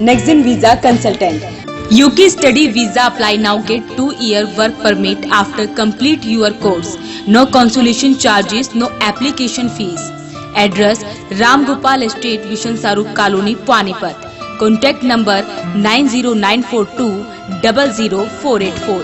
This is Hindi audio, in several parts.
Nexen Visa Consultant. UK Study Visa. Apply now. Get 2-year work permit after complete your course. No consolation charges, no application fees. Address: Ram Gopal Estate, Vishan Saruk Colony, Panipat. Contact number 90942 00484.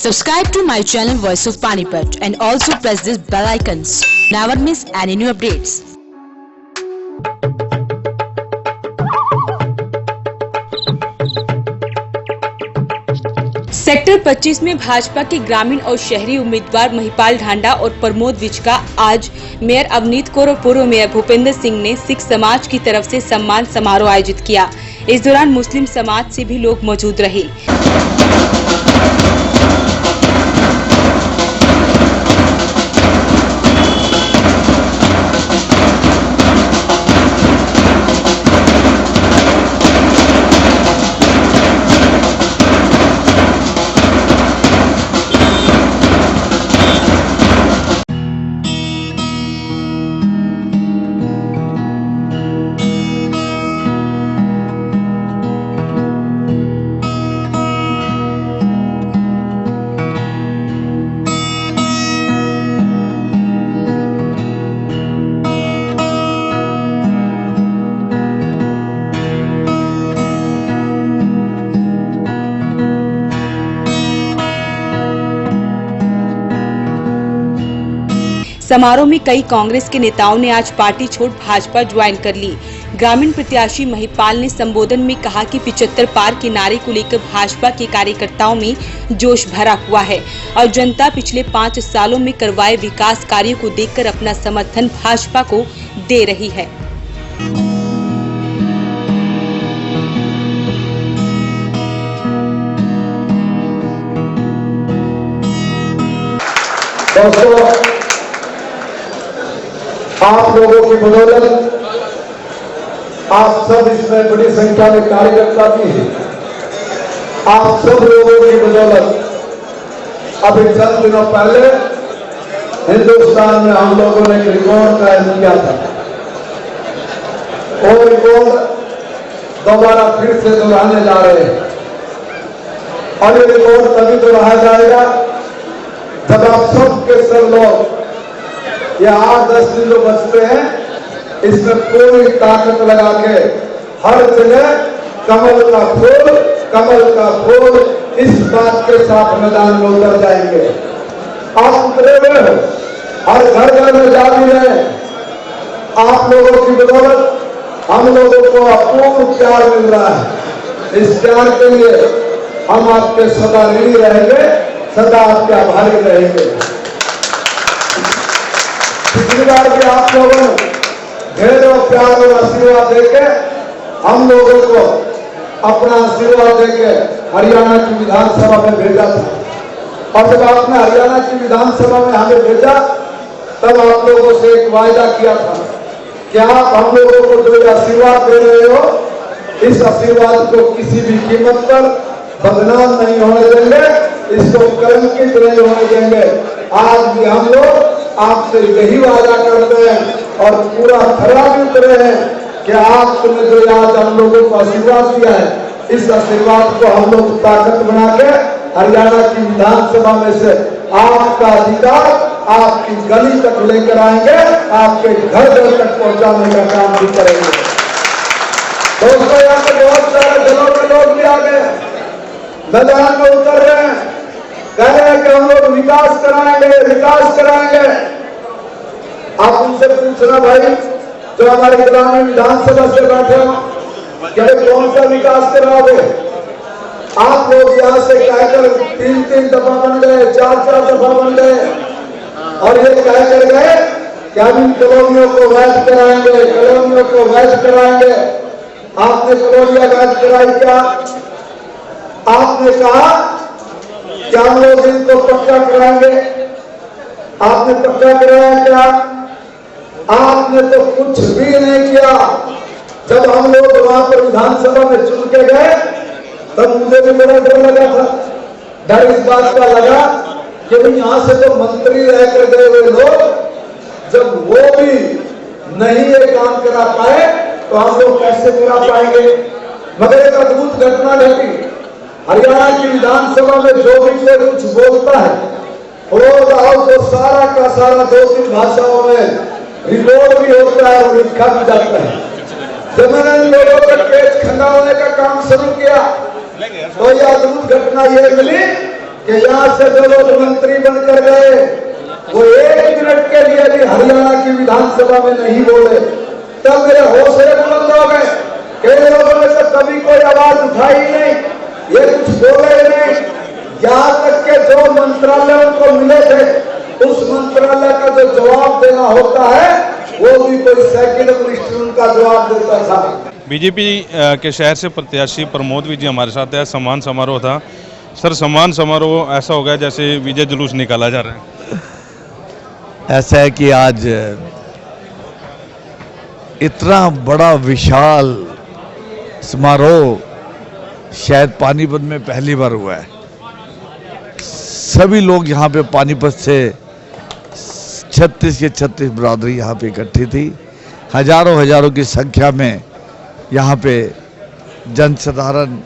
Subscribe to my channel Voice of Panipat and also press this bell icons. Never miss any new updates. Sector 25 में भाजपा के ग्रामीण और शहरी उम्मीदवार महिपाल ढांडा और प्रमोद विज का आज मेयर अवनीत कौर और पूर्व मेयर भूपेंद्र सिंह ने सिख समाज की तरफ से सम्मान समारोह आयोजित किया। इस दौरान मुस्लिम समाज से भी लोग मौजूद रहे। समारोह में कई कांग्रेस के नेताओं ने आज पार्टी छोड़ भाजपा ज्वाइन कर ली। ग्रामीण प्रत्याशी महिपाल ने संबोधन में कहा कि 75 पार के नारे को लेकर भाजपा के कार्यकर्ताओं में जोश भरा हुआ है और जनता पिछले 5 सालों में करवाए विकास कार्यों को देखकर अपना समर्थन भाजपा को दे रही है। आप लोगों की बदौलत आप सब इसमें बड़ी संख्या में कार्यकर्ता भी हैं। आप सब लोगों की बदौलत अभी चंद दिनों पहले हिंदुस्तान में हम लोगों ने एक रिकॉर्ड कायम किया था। वो रिकॉर्ड दोबारा फिर से दोहराने जा रहे हैं और ये रिकॉर्ड तभी दोहराया जाएगा जब आप सब के सब लोग ये 8-10 दिन जो बचते हैं इसमें पूरी ताकत लगा के हर जगह कमल का फूल इस बात के साथ मैदान में उतर जाएंगे। आप उतरे हुए हो, हर घर में जा भी रहे। आप लोगों की बदौलत हम लोगों को अपूर्व प्यार मिल रहा है। इस प्यार के लिए हम आपके सदा ऋणी रहेंगे, सदा आपके आभारी रहेंगे। पिछली बार भी आप लोगों ने ढेर प्यार और आशीर्वाद देके हम लोगों को अपना आशीर्वाद देके हरियाणा की विधानसभा में भेजा था और जब आपने हरियाणा की विधानसभा में हमें भेजा तब आप लोगों से एक वायदा किया था कि आप हम लोगों को जो आशीर्वाद दे रहे हो इस आशीर्वाद को किसी भी कीमत पर बदनाम नहीं होने देंगे, इसको कलंकित नहीं होने देंगे। आज भी हम लोग आपसे यही वादा करते हैं और पूरा खरा भी उतरे हैं कि आपने जो आज हम लोगों को आशीर्वाद दिया है इस आशीर्वाद को हम लोग ताकत बना के हरियाणा की विधानसभा में से आपका अधिकार आपकी गली तक लेकर आएंगे, आपके घर घर तक पहुंचाने का काम भी करेंगे। दोस्तों यहाँ पे बहुत सारे दलों के लोग भी आ गए। मैदान में उतर रहे हैं, कह रहे हैं कि हम लोग विकास कराएंगे, विकास कराएंगे। आप उनसे पूछना भाई, जो हमारे ग्रामीण विधानसभा से बैठे हो, क्या कौन सा विकास कराओगे? आप लोग यहाँ से कहकर 3-3 दफा बन गए, 4-4 दफा बन गए, और ये कहकर गए कि हम इन कॉलोनियों को वैध कराएंगे, कॉलोनियों को वैध कराएंगे। आपने कॉलोनियां वैध कराई क्या? आपने कहा कि हम लोग इनको पक्का कराएंगे। आपने पक्का कराया क्या? आपने तो कुछ भी नहीं किया। जब हम लोग वहां पर विधानसभा में चुन के गए तब मुझे भी बड़ा डर लगा था। डर इस बात का लगा कि भाई यहां से तो मंत्री रहकर गए हुए लोग, जब वो भी नहीं ये काम करा पाए तो हम लोग कैसे करा पाएंगे? मगर एक अद्भुत घटना घटी। हरियाणा की विधानसभा में जो भी कोई कुछ बोलता है, रोज आओ तो सारा का सारा 2-3 भाषाओं में रिकॉर्ड भी होता है और लिखा भी जाता है। जब मैंने लोगों का पेट खंगालने का काम शुरू किया तो यह अद्भुत घटना ये मिली कि यहाँ से जो लोग मंत्री बनकर गए वो 1 मिनट के लिए भी हरियाणा की विधानसभा में नहीं बोले। तब मेरे हौसले बुलंद हो गए। कई लोगों ने तो कभी कोई आवाज उठाई नहीं, ये कुछ बोले ही नहीं। यहाँ तक के जो मंत्रालय उनको मिले थे, उस मंत्रालय का जो जवाब देना होता है वो भी कोई सेकंड मिनिस्टर उनका जवाब देता था। बीजेपी के शहर से प्रत्याशी प्रमोद विजय हमारे साथ है। सम्मान समारोह था सर, सम्मान समारोह ऐसा हो गया जैसे विजय जुलूस निकाला जा रहा है। ऐसा है कि आज इतना बड़ा विशाल समारोह शायद पानीपत में पहली बार हुआ है। सभी लोग यहाँ पे पानीपत से 36 के 36 बिरादरी यहाँ पे इकट्ठी थी। हजारों की संख्या में यहाँ पे जनसाधारण,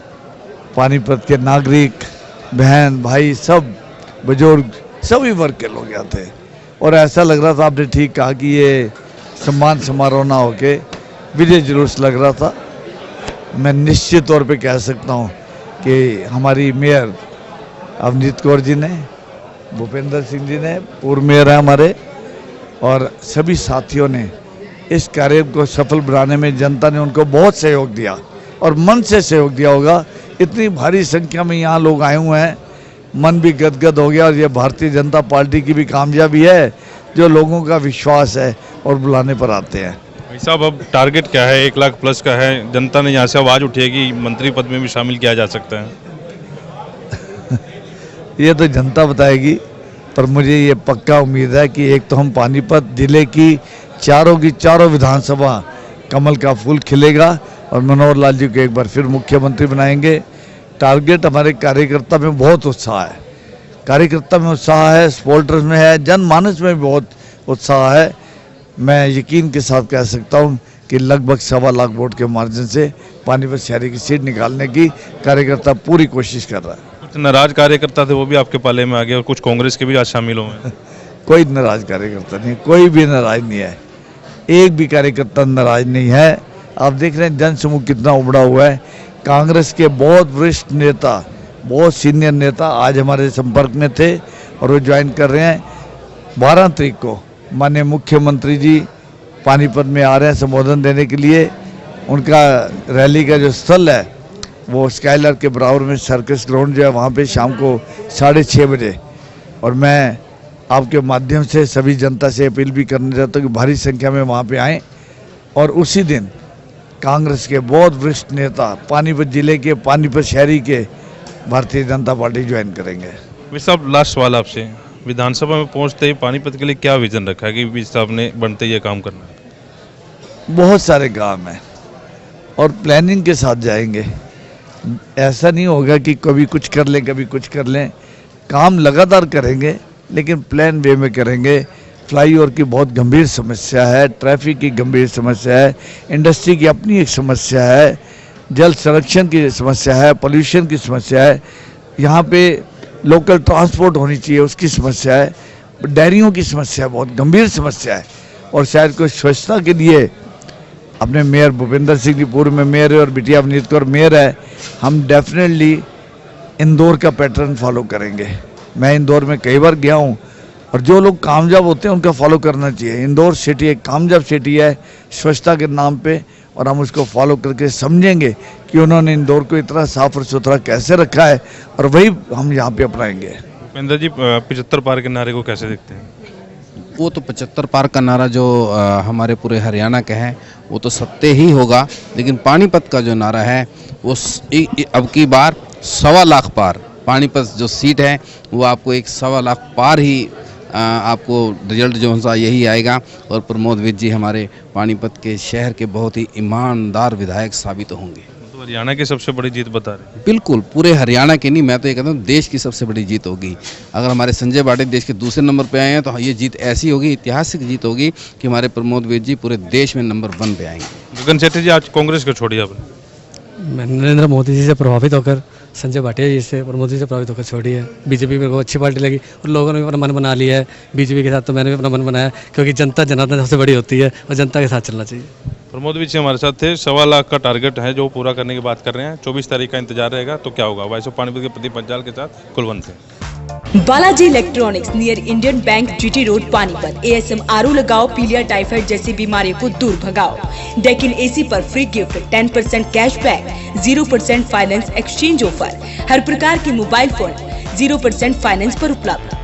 पानीपत के नागरिक, बहन भाई, सब बुजुर्ग, सभी वर्ग के लोग यहाँ थे। और ऐसा लग रहा था, आपने ठीक कहा कि ये सम्मान समारोह ना होके विजय जुलूस लग रहा था। मैं निश्चित तौर पे कह सकता हूँ कि हमारी मेयर अवनीत कौर जी ने, भूपेंद्र सिंह जी ने, पूर्व मेयर हैं हमारे, और सभी साथियों ने इस कार्य को सफल बनाने में जनता ने उनको बहुत सहयोग दिया और मन से सहयोग दिया होगा। इतनी भारी संख्या में यहाँ लोग आए हुए हैं, मन भी गदगद हो गया। और ये भारतीय जनता पार्टी की भी कामयाबी है जो लोगों का विश्वास है और बुलाने पर आते हैं। भाई साहब, अब टारगेट क्या है? 1 लाख प्लस का है। जनता ने यहाँ से आवाज़ उठेगी, मंत्री पद में भी शामिल किया जा सकता है। ये तो जनता बताएगी, पर मुझे ये पक्का उम्मीद है कि एक तो हम पानीपत जिले की चारों विधानसभा कमल का फूल खिलेगा और मनोहर लाल जी को एक बार फिर मुख्यमंत्री बनाएंगे। टारगेट, हमारे कार्यकर्ता में बहुत उत्साह है, कार्यकर्ता में उत्साह है, सपोर्टर्स में है, जनमानस में भी बहुत उत्साह है। मैं यकीन के साथ कह सकता हूँ कि लगभग 1.25 लाख वोट के मार्जिन से पानीपत शहरी की सीट निकालने की कार्यकर्ता पूरी कोशिश कर रहा है। कुछ नाराज कार्यकर्ता थे, वो भी आपके पाले में आ गए और कुछ कांग्रेस के भी आज शामिल हुए हैं। कोई नाराज कार्यकर्ता नहीं, कोई भी नाराज नहीं है, एक भी कार्यकर्ता नाराज नहीं है। आप देख रहे हैं जनसमूह कितना उमड़ा हुआ है। कांग्रेस के बहुत वरिष्ठ नेता, बहुत सीनियर नेता आज हमारे संपर्क में थे और वो ज्वाइन कर रहे हैं। 12 तारीख को माननीय मुख्यमंत्री जी पानीपत में आ रहे हैं संबोधन देने के लिए। उनका रैली का जो स्थल है वो स्काईलर के बराबर में सर्कस ग्राउंड जो है, वहाँ पे शाम को 6:30 बजे। और मैं आपके माध्यम से सभी जनता से अपील भी करना चाहता हूँ कि भारी संख्या में वहाँ पे आएँ। और उसी दिन कांग्रेस के बहुत वरिष्ठ नेता पानीपत जिले के, पानीपत शहरी के भारतीय जनता पार्टी ज्वाइन करेंगे। विज साहब, लास्ट सवाल आपसे, विधानसभा में पहुंचते ही पानीपत के लिए क्या विजन रखा है कि विज साहब ने बनते ये काम करना है? बहुत सारे काम हैं और प्लानिंग के साथ जाएंगे। ऐसा नहीं होगा कि कभी कुछ कर लें कभी कुछ कर लें, काम लगातार करेंगे लेकिन प्लान वे में करेंगे। फ्लाईओवर की बहुत गंभीर समस्या है, ट्रैफिक की गंभीर समस्या है, इंडस्ट्री की अपनी एक समस्या है, जल संरक्षण की समस्या है, पोल्यूशन की समस्या है, यहाँ पे लोकल ट्रांसपोर्ट होनी चाहिए उसकी समस्या है, डेयरियों की समस्या है, बहुत गंभीर समस्या है। और शायद कोई स्वच्छता के लिए अपने मेयर भूपेंद्र सिंह जी पूर्व में मेयर है और बिटिया अवनीत कौर मेयर है, हम डेफिनेटली इंदौर का पैटर्न फॉलो करेंगे। मैं इंदौर में कई बार गया हूँ और जो लोग कामयाब होते हैं उनका फॉलो करना चाहिए। इंदौर सिटी एक कामयाब सिटी है स्वच्छता के नाम पे, और हम उसको फॉलो करके समझेंगे कि उन्होंने इंदौर को इतना साफ और सुथरा कैसे रखा है, और वही हम यहाँ पे अपनाएंगे। भूपेंद्र जी 75 पार के नारे को कैसे देखते हैं? वो तो 75 पार का नारा जो हमारे पूरे हरियाणा का है वो तो सत्य ही होगा, लेकिन पानीपत का जो नारा है वो अब की बार 1.25 लाख पार, पानीपत जो सीट है वो आपको 1.25 लाख पार ही आपको रिजल्ट जो है यही आएगा। और प्रमोद विज जी हमारे पानीपत के शहर के बहुत ही ईमानदार विधायक साबित होंगे। तो हरियाणा की सबसे बड़ी जीत बता रहे हैं। बिल्कुल पूरे हरियाणा की नहीं, मैं तो ये कहता हूँ देश की सबसे बड़ी जीत होगी। अगर हमारे संजय बाटे देश के दूसरे नंबर पे आए हैं तो ये जीत ऐसी होगी, ऐतिहासिक जीत होगी कि हमारे प्रमोद विज जी पूरे देश में नंबर 1 पे आएंगे। गगन सेठी जी आज कांग्रेस को छोड़ी आपने? मैं नरेंद्र मोदी जी से प्रभावित होकर, संजय भाटिया जी से, प्रमोद जी से प्रभावित होकर छोड़ी है। बीजेपी मेरे को अच्छी पार्टी लगी और लोगों ने भी अपना मन बना लिया है बीजेपी के साथ, तो मैंने भी अपना मन बनाया, क्योंकि जनता जनार्दन सबसे बड़ी होती है और जनता के साथ चलना चाहिए। प्रमोद विज हमारे साथ थे। 1.25 लाख का टारगेट है जो पूरा करने की बात कर रहे हैं। 24 तारीख का इंतजार रहेगा तो क्या होगा। वाइस ऑफ पानीपत के प्रदीप पंचाल के साथ कुलवंत से। Balaji electronics near Indian bank GT road Panipat. ASM RO लगाओ, पीलिया टाइफाइड जैसी बीमारियों को दूर भगाओ। डेकिन AC पर free gift, 10% cashback, 0% finance exchange offer. हर प्रकार के मोबाइल फोन 0% फाइनेंस पर उपलब्ध।